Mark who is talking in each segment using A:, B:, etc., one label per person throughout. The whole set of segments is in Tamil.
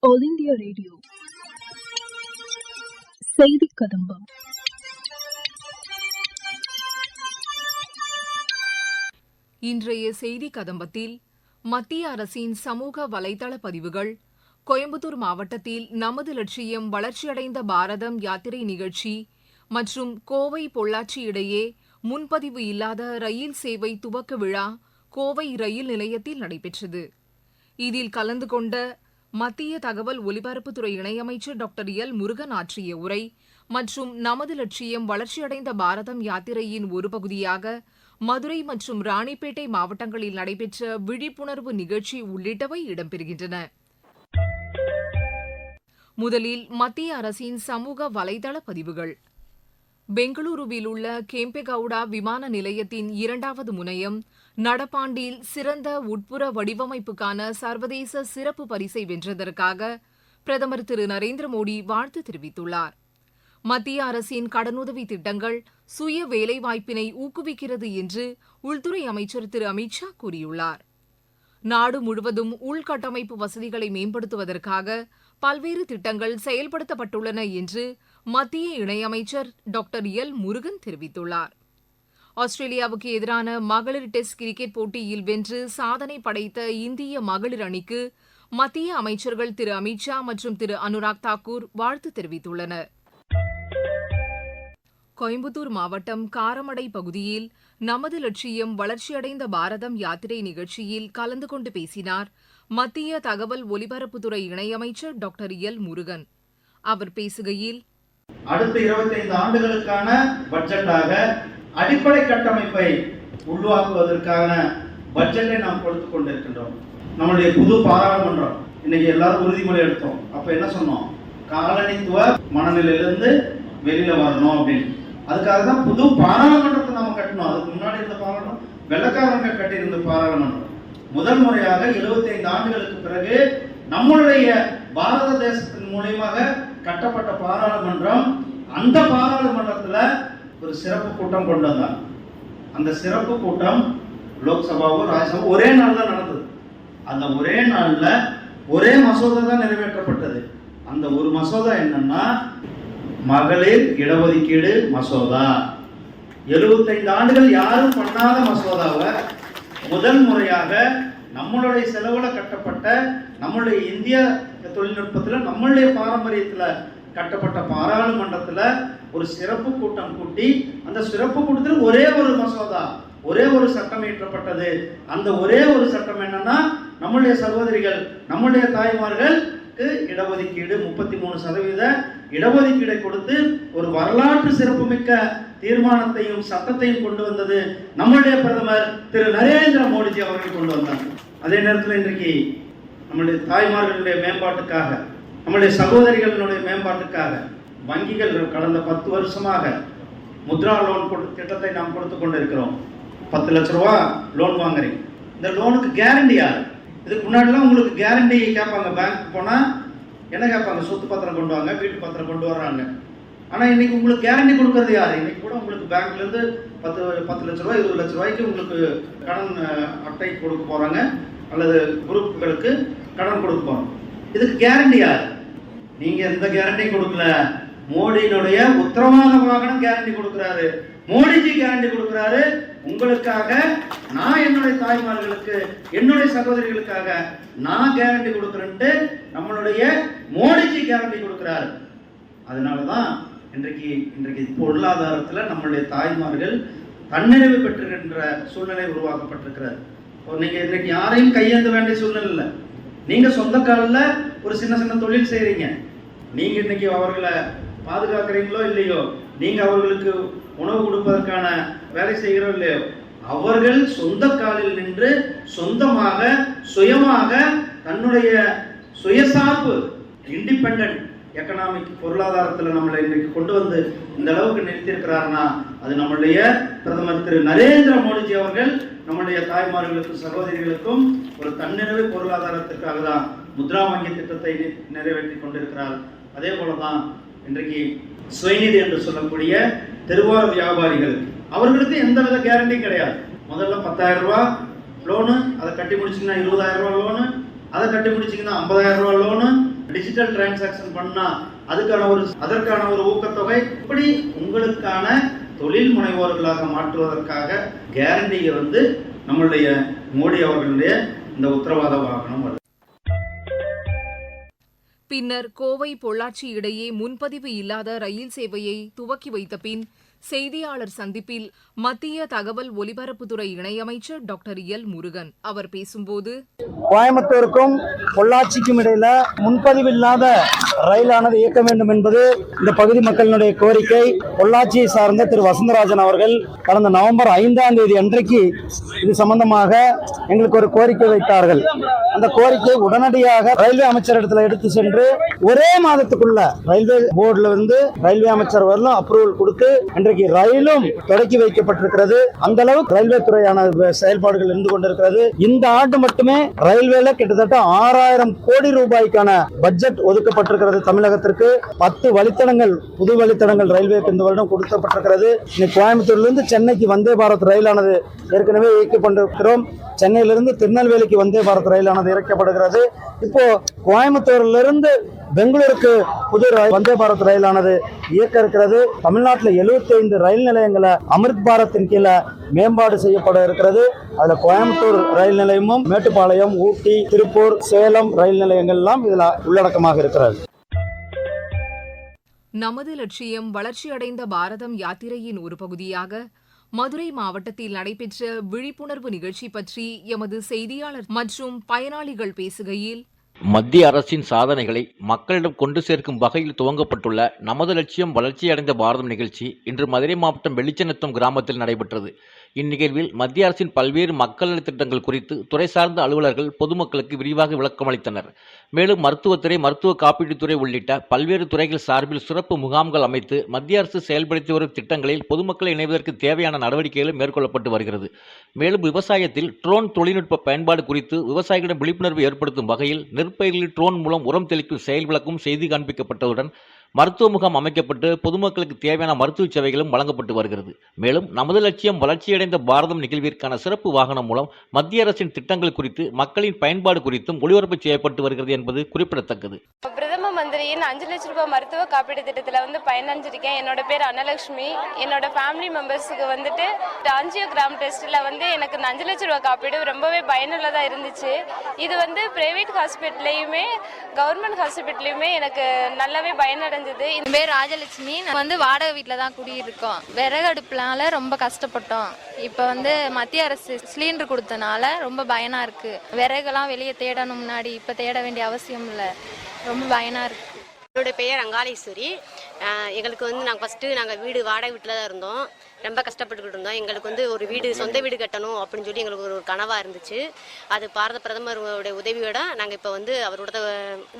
A: ஆல் இந்தியா ரேடியோ செய்தி கதம்பம்.
B: இன்றைய செய்தி கதம்பத்தில் மத்திய அரசின் சமூக வலைதள பதிவுகள், கோயம்புத்தூர் மாவட்டத்தில் நமது லட்சியம் வளர்ச்சியடைந்த பாரதம் யாத்திரை நிகழ்ச்சி மற்றும் கோவை பொள்ளாச்சி இடையே முன்பதிவு இல்லாத ரயில் சேவை துவக்க விழா கோவை ரயில் நிலையத்தில் நடைபெற்றது. இதில் கலந்து கொண்ட மத்திய தகவல் ஒலிபரப்புத்துறை இணையமைச்சர் டாக்டர் எல் முருகன் ஆற்றிய உரை மற்றும் நமது லட்சியம் வளர்ச்சியடைந்த பாரதம் யாத்திரையின் ஒரு பகுதியாக மதுரை மற்றும் ராணிப்பேட்டை மாவட்டங்களில் நடைபெற்ற விழிப்புணர்வு நிகழ்ச்சி உள்ளிட்டவை இடம்பெறுகின்றன. முதலில் மத்திய அரசின் சமூக வலைதள பதிவுகள். பெங்களூருவில் உள்ள கேம்பேகவுடா விமான நிலையத்தின் 2வது முனையம் நடப்பாண்டில் சிறந்த உட்புற வடிவமைப்புக்கான சர்வதேச சிறப்பு பரிசை வென்றதற்காக பிரதமர் திரு நரேந்திர மோடி வாழ்த்து தெரிவித்துள்ளார். மத்திய அரசின் கடனுதவி திட்டங்கள் சுய வேலைவாய்ப்பினை ஊக்குவிக்கிறது என்று உள்துறை அமைச்சர் திரு அமித்ஷா கூறியுள்ளார். நாடு முழுவதும் உள்கட்டமைப்பு வசதிகளை மேம்படுத்துவதற்காக பல்வேறு திட்டங்கள் செயல்படுத்தப்பட்டுள்ளன என்று மத்திய இணையமைச்சர் டாக்டர் எல் முருகன் தெரிவித்துள்ளார். ஆஸ்திரேலியாவுக்கு எதிரான மகளிர் டெஸ்ட் கிரிக்கெட் போட்டியில் வென்று சாதனை படைத்த இந்திய மகளிர் அணிக்கு மத்திய அமைச்சர்கள் திரு அமித்ஷா மற்றும் திரு அனுராக் தாக்கூர் வாழ்த்து தெரிவித்துள்ளனர். கோயம்புத்தூர் மாவட்டம் காரமடை பகுதியில் நமது லட்சியம் வளர்ச்சியடைந்த பாரதம் யாத்திரை நிகழ்ச்சியில் கலந்து கொண்டு பேசினார் மத்திய தகவல் ஒலிபரப்புத்துறை இணையமைச்சர் டாக்டர் எல் முருகன். அவர் பேசுகையில்,
C: அடுத்த 25 ஆண்டுகளுக்கான பட்ஜெட்டாக அடிப்படை கட்டமைப்பை உருவாக்குவதற்கான பட்ஜெட்டை நாம் கொடுத்துக் கொண்டிருக்கின்றோம். நம்மளுடைய புது பாராளுமன்றம் இன்னைக்கு எல்லாரும் உறுதிமொழி எடுத்தோம். அப்ப என்ன சொன்னோம்? காலனித்துவ மனநிலையிலிருந்து வெளியில வரணும் அப்படின்னு. அதுக்காக தான் புது பாராளுமன்றத்தை நாம கட்டணும். அதுக்கு முன்னாடி இருந்த பாராளுமன்றம் வெள்ளக்காரங்க கட்டியிருந்த பாராளுமன்றம். முதல் முறையாக 75 ஆண்டுகளுக்கு பிறகு நம்மளுடைய பாரத தேசத்தின் மூலமாக கட்டப்பட்ட பாராளுமன்றம். அந்த பாராளுமன்றத்துல ஒரு சிறப்பு கூட்டம் கொண்டு வந்தாங்க. அந்த சிறப்பு கூட்டம் லோக்சபாவும் ராஜ்யசபாவும் ஒரே நாள்ல நடந்தது. அந்த ஒரே நாள்ல ஒரே மசோதா தான் நிறைவேற்றப்பட்டது. அந்த ஒரு மசோதா என்னன்னா மகளிர் இடஒதுக்கீடு மசோதா. 75 ஆண்டுகள் யாரும் பண்ணாத மசோதாவை முதல் முறையாக நம்மளுடைய செலவுல கட்டப்பட்ட, நம்மளுடைய இந்திய தொழில்நுட்பத்தில், நம்மளுடைய பாரம்பரியத்தில் கட்டப்பட்ட பாராளுமன்றத்தில் ஒரு சிறப்பு கூட்டம் கூட்டி அந்த சிறப்பு கூட்டத்தில் ஒரே ஒரு மசோதா, ஒரே ஒரு சட்டம் இயற்றப்பட்டது. அந்த ஒரே ஒரு சட்டம் என்னன்னா நம்மளுடைய சகோதரிகள், நம்மளுடைய தாய்மார்களுக்கு இடஒதுக்கீடு 33% இடஒதுக்கீடை கொடுத்து ஒரு வரலாற்று சிறப்புமிக்க தீர்மானத்தையும் சட்டத்தையும் கொண்டு வந்தது நம்மளுடைய பிரதமர் திரு நரேந்திர மோடிஜி அவர்கள் கொண்டு வந்தார். அதே நேரத்தில் இன்றைக்கு நம்முடைய தாய்மார்களுடைய மேம்பாட்டுக்காக, நம்முடைய சகோதரிகளுடைய மேம்பாட்டுக்காக வங்கிகள் கடந்த 10 வருஷமாக முத்ரா லோன் திட்டத்தை நாம் கொடுத்து கொண்டிருக்கிறோம். 10 லட்ச ரூபா லோன் வாங்குறீங்க. இந்த லோனுக்கு கேரண்டி யாரு? இதுக்கு முன்னாடிலாம் உங்களுக்கு கேரண்டி கேட்பாங்க. பேங்க் போனா என்ன கேட்பாங்க? சொத்து பத்திரம் கொண்டு வாங்க, வீட்டு பத்திரம் கொண்டு வர்றாங்க. ஆனா இன்னைக்கு உங்களுக்கு கேரண்டி கொடுக்கறது யாரு? இன்னைக்கு கூட உங்களுக்கு பேங்க்ல இருந்து 10 லட்ச ரூபாய் 20 லட்ச ரூபாய்க்கு உங்களுக்கு கடன் அட்டை கொடுக்க போறாங்க, அல்லது குரூப்புகளுக்கு கடன் கொடுக்க போறோம். இதுக்கு கேரண்டி யாரு? நீங்க எந்த கேரண்டி கொடுக்கல. மோடியினுடைய உத்தரவாத வாகனம் கேரண்டி கொடுக்கிறாரு. மோடிஜி கேரண்டி கொடுக்கிறாரு. உங்களுக்காக நான் என்னுடைய தாய்மார்களுக்கு, என்னுடைய சகோதரிகளுக்காக நான் கேரண்டி கொடுக்கிறேன்ட்டு நம்மளுடைய மோடிஜி கேரண்டி கொடுக்கிறாரு. அதனாலதான் இன்றைக்கு பொருளாதாரத்தில் நம்மளுடைய தாய்மார்கள் தன்னிறைவு பெற்றுகின்ற சூழ்நிலை உருவாக்கப்பட்டிருக்கிறது. நீங்க இன்னைக்கு யாரையும் கையேந்த வேண்டிய சூழ்நிலை இல்லை. நீங்க சொந்த காலில் ஒரு சின்ன சின்ன தொழில் செய்றீங்க. நீங்க இன்னைக்கு அவர்களை பாதுகாக்கிறீங்களோ இல்லையோ, நீங்க அவர்களுக்கு உணவு கொடுப்பதற்கான வேலை செய்கிறோ இல்லையோ, அவர்கள் சொந்த காலில் நின்று சொந்தமாக சுயமாக தன்னுடைய சுயசார்பு இண்டிபெண்டன்ட் எக்கனாமிக் பொருளாதாரத்தில் நம்மளை இன்னைக்கு கொண்டு வந்து இந்த அளவுக்கு நிறுத்தியிருக்கிறாருன்னா அது நம்மளுடைய பிரதமர் திரு நரேந்திர மோடிஜி அவர்கள் நம்முடைய தாய்மார்களுக்கும் சகோதரிகளுக்கும் ஒரு தன்னிறைவு பொருளாதாரத்திற்காக தான் முத்ரா வங்கி திட்டத்தை நிறைவேற்றி கொண்டிருக்கிறார். அதே போலதான் இன்றைக்கு சுயநிதி என்று சொல்லக்கூடிய தெருவார வியாபாரிகள், அவர்களுக்கு எந்தவித கேரண்டியும் கிடையாது. முதல்ல 10,000 ரூபாய் லோனு, அதை கட்டி முடிச்சிங்கன்னா 20,000 ரூபாய் லோனு, அதை கட்டி முடிச்சிங்கன்னா 50,000 ரூபாய் லோனு, டிஜிட்டல் டிரான்சாக்ஷன் பண்ணா அதற்கான ஒரு ஊக்கத்தொகை, இப்படி உங்களுக்கான தொழில் முனைவோர்களாக மாற்றுவதற்காக கேரண்டியை நம்மளுடைய மோடி அவர்களுடைய இந்த உத்தரவாத வாகனம் வருது.
B: பின்னர் கோவை பொள்ளாச்சி இடையே முன்பதிவு இல்லாத ரயில் சேவையை துவக்கி வைத்த பின் செய்தியாளர் சந்திப்பில் மத்திய தகவல் ஒலிபரப்புத்துறை இணையமைச்சர் டாக்டர் எல் முருகன் அவர் பேசும்போது,
D: கோயம்புத்தூருக்கும் பொள்ளாச்சிக்கும் இடையில முன்பதிவு இல்லாத ரயிலானது இயக்க வேண்டும் என்பது இந்த பகுதி மக்களினுடைய கோரிக்கை. பொள்ளாச்சியை சார்ந்த திரு வசந்தராஜன் அவர்கள் கடந்த நவம்பர் 5ஆம் தேதி அன்றைக்கு இது சம்பந்தமாக எங்களுக்கு ஒரு கோரிக்கை வைத்தார்கள். அந்த கோரிக்கை உடனடியாக ரயில்வே அமைச்சரிடத்தில் எடுத்து சென்று ஒரே மாதத்துக்குள்ள ரயில்வே போர்டுல ரயில்வே அமைச்சர் வரலும் அப்ரூவல் கொடுத்து இன்றைக்கு ரயிலும் தொடக்கி வைக்கப்பட்டிருக்கிறது. அந்த அளவுக்கு ரயில்வே துறையான செயல்பாடுகள் இருந்து கொண்டிருக்கிறது. இந்த ஆண்டு மட்டுமே ரயில்வேல கிட்டத்தட்ட 6000 கோடி ரூபாய்க்கான பட்ஜெட் ஒதுக்கப்பட்டிருக்கிறது. தமிழகத்திற்கு 10 வழித்தடங்கள், புது வழித்தடங்கள் ரயில்வேக்கு இந்த வருடம் கொடுக்கப்பட்டிருக்கிறது. இன்னைக்கு கோயம்புத்தூர்லிருந்து சென்னைக்கு வந்தே பாரத் ரயிலானது ஏற்கனவே இயக்கப்பட்டிருக்கிறோம். சென்னையிலிருந்து திருநெல்வேலிக்கு வந்தே பாரத் ரயிலானது இயக்கப்படுகிறது. இப்போ கோயம்புத்தூரிலிருந்து பெங்களூருக்கு புது வந்தே பாரத் ரயிலானது இயக்க இருக்கிறது. தமிழ்நாட்டில் 75 ரயில் நிலையங்களை அமிர்த் பாரத்தின் கீழே மேம்பாடு செய்யப்பட இருக்கிறது. அதுல கோயம்புத்தூர் ரயில் நிலையமும், மேட்டுப்பாளையம், ஊட்டி, திருப்பூர், சேலம் ரயில் நிலையங்கள் எல்லாம் இதுல உள்ளடக்கமாக இருக்கிறது.
B: நமது லட்சியம் வளர்ச்சியடைந்த பாரதம் யாத்திரையின் ஒரு பகுதியாக மதுரை மாவட்டத்தில் நடைபெற்ற விழிப்புணர்வு நிகழ்ச்சி பற்றி எமது செய்தியாளர் மற்றும் பயனாளிகள் பேசுகையில்,
E: மத்திய அரசின் சாதனைகளை மக்களிடம் கொண்டு சேர்க்கும் வகையில் துவங்கப்பட்டுள்ள நமது லட்சியம் வளர்ச்சியடைந்த பாரதம் நிகழ்ச்சி இன்று மதுரை மாவட்டம் வெளிச்சநத்தம் கிராமத்தில் நடைபெற்றது. இந்நிகழ்வில் மத்திய அரசின் பல்வேறு மக்கள் நலத் திட்டங்கள் குறித்து துறை சார்ந்த அலுவலர்கள் பொதுமக்களுக்கு விரிவாக விளக்கமளித்தனர். மேலும் மருத்துவத்துறை, மருத்துவ காப்பீட்டுத்துறை உள்ளிட்ட பல்வேறு துறைகள் சார்பில் சிறப்பு முகாம்கள் அமைத்து மத்திய அரசு செயல்படுத்தி வரும் திட்டங்களில் பொதுமக்களை இணைவதற்கு தேவையான நடவடிக்கைகளும் மேற்கொள்ளப்பட்டு வருகிறது. மேலும் விவசாயத்தில் ட்ரோன் தொழில்நுட்ப பயன்பாடு குறித்து விவசாயிகளிடம் விழிப்புணர்வு ஏற்படுத்தும் வகையில் நெற்பயிர்களில் ட்ரோன் மூலம் உரம் தெளிக்கும் செயல் விளக்கும் செய்தி காண்பிக்கப்பட்டதுடன் மருத்துவ முகாம் அமைக்கப்பட்டு பொதுமக்களுக்கு தேவையான மருத்துவ சேவைகளும் வழங்கப்பட்டு வருகிறது. மேலும் நமது லட்சியம் வளர்ச்சியடைந்த பாரதம் நிகழ்விற்கான சிறப்பு வாகனம் மூலம் மத்திய அரசின் திட்டங்கள் குறித்து மக்களின் பயன்பாடு குறித்தும் ஒளிபரப்பு செய்யப்பட்டு வருகிறது என்பது குறிப்பிடத்தக்கது.
F: பிரதம மந்திரியின் 5 லட்சம் ரூபாய் மருத்துவ காப்பீடு திட்டத்தில் பயனடைஞ்சிருக்கேன். என்னோட பேர் அன்னலட்சுமி. என்னோட ஃபேமிலி மெம்பர்ஸுக்கு ஆஞ்சியோகிராம் டெஸ்ட்டில் எனக்கு 5 லட்சம் ரூபாய் காப்பீடு ரொம்பவே பயனுள்ளதாக இருந்துச்சு. இது பிரைவேட் ஹாஸ்பிட்டல்லையுமே கவர்மெண்ட் ஹாஸ்பிட்டல்லையுமே எனக்கு நல்லாவே பயனடைஞ்சது.
G: என் பேர் ராஜலட்சுமி. நான் வாடகை வீட்டில் தான் குடியிருக்கோம். விறகு அடுப்புனால ரொம்ப கஷ்டப்பட்டோம். இப்போ மத்திய அரசு சிலிண்டர் கொடுத்தனால ரொம்ப பயனா இருக்கு. விறகுலாம் வெளியே தேடணும், முன்னாடி இப்போ தேட வேண்டிய அவசியம் இல்லை. ரொம்ப பயனா இருக்கு.
H: என்னோட பெயர் அங்காளீஸ்வரி. எங்களுக்கு நாங்கள் வீடு வாடகை வீட்டில் தான் இருந்தோம். ரொம்ப கஷ்டப்பட்டுக்கிட்டு இருந்தோம். எங்களுக்கு ஒரு வீடு, சொந்த வீடு கட்டணும் அப்படின்னு சொல்லி எங்களுக்கு ஒரு கனவாக இருந்துச்சு. அது பாரத பிரதமருடைய உதவியோட நாங்கள் இப்போ அவரோட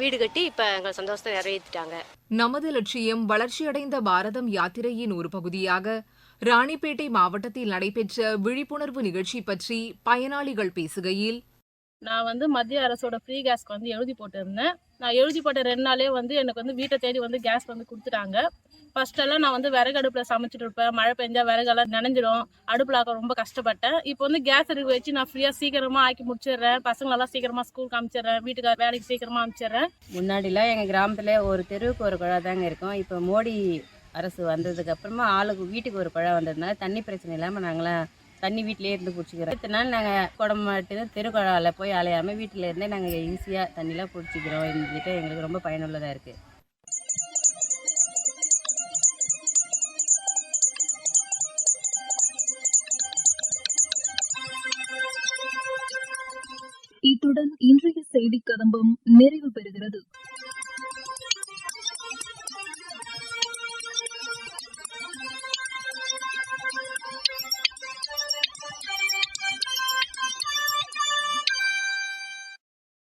H: வீடு கட்டி இப்போ எங்கள் சந்தோஷத்தை நிறைவேற்றிட்டாங்க.
B: நமது லட்சியம் வளர்ச்சியடைந்த பாரதம் யாத்திரையின் ஒரு பகுதியாக ராணிப்பேட்டை மாவட்டத்தில் நடைபெற்ற விழிப்புணர்வு நிகழ்ச்சி பற்றி பயனாளிகள் பேசுகையில்,
I: நான் மத்திய அரசோட ஃப்ரீ கேஸ்க்கு எழுதி போட்டிருந்தேன். நான் எழுதி போட்ட 2 நாளே எனக்கு வீட்டை தேடி கேஸ் கொடுத்துட்டாங்க. ஃபர்ஸ்டெல்லாம் நான் விறகு அடுப்பில் சமைச்சிட்டு இருப்பேன். மழை பெஞ்சா விறகெல்லாம் நனைஞ்சிடும். அடுப்பில் ஆக்க ரொம்ப கஷ்டப்பட்டேன். இப்போ கேஸ் அடுப்பு வச்சு நான் ஃப்ரீயாக சீக்கிரமாக ஆக்கி முடிச்சிடுறேன். பசங்களெல்லாம் சீக்கிரமாக ஸ்கூலுக்கு அனுப்பிச்சிடுறேன். வீட்டுக்கார வேலைக்கு சீக்கிரமாக அனுப்பிச்சிடுறேன்.
J: முன்னாடிலாம் எங்கள் கிராமத்தில் ஒரு தெருவுக்கு ஒரு குழா தாங்க இருக்கும். இப்போ மோடி அரசு வந்ததுக்கு அப்புறமா ஆளுக்கு வீட்டுக்கு ஒரு குழா வந்ததுனால தண்ணி பிரச்சனை இல்லாமல் நாங்களாம் தண்ணி வீட்டிலே இருந்து பிடிச்சிக்கிறோம். இத்தனை நாள் நாங்கள் குடம் மாட்டு தெருக்குழாவில் போய் அலையாமல் வீட்டில் இருந்தே நாங்கள் ஈஸியாக தண்ணிலாம் பிடிச்சிக்கிறோம். இந்த திட்டம் எங்களுக்கு ரொம்ப பயனுள்ளதாக இருக்குது.
A: இத்துடன் இன்றைய செய்தி கதம்பம் நிறைவு பெறுகிறது.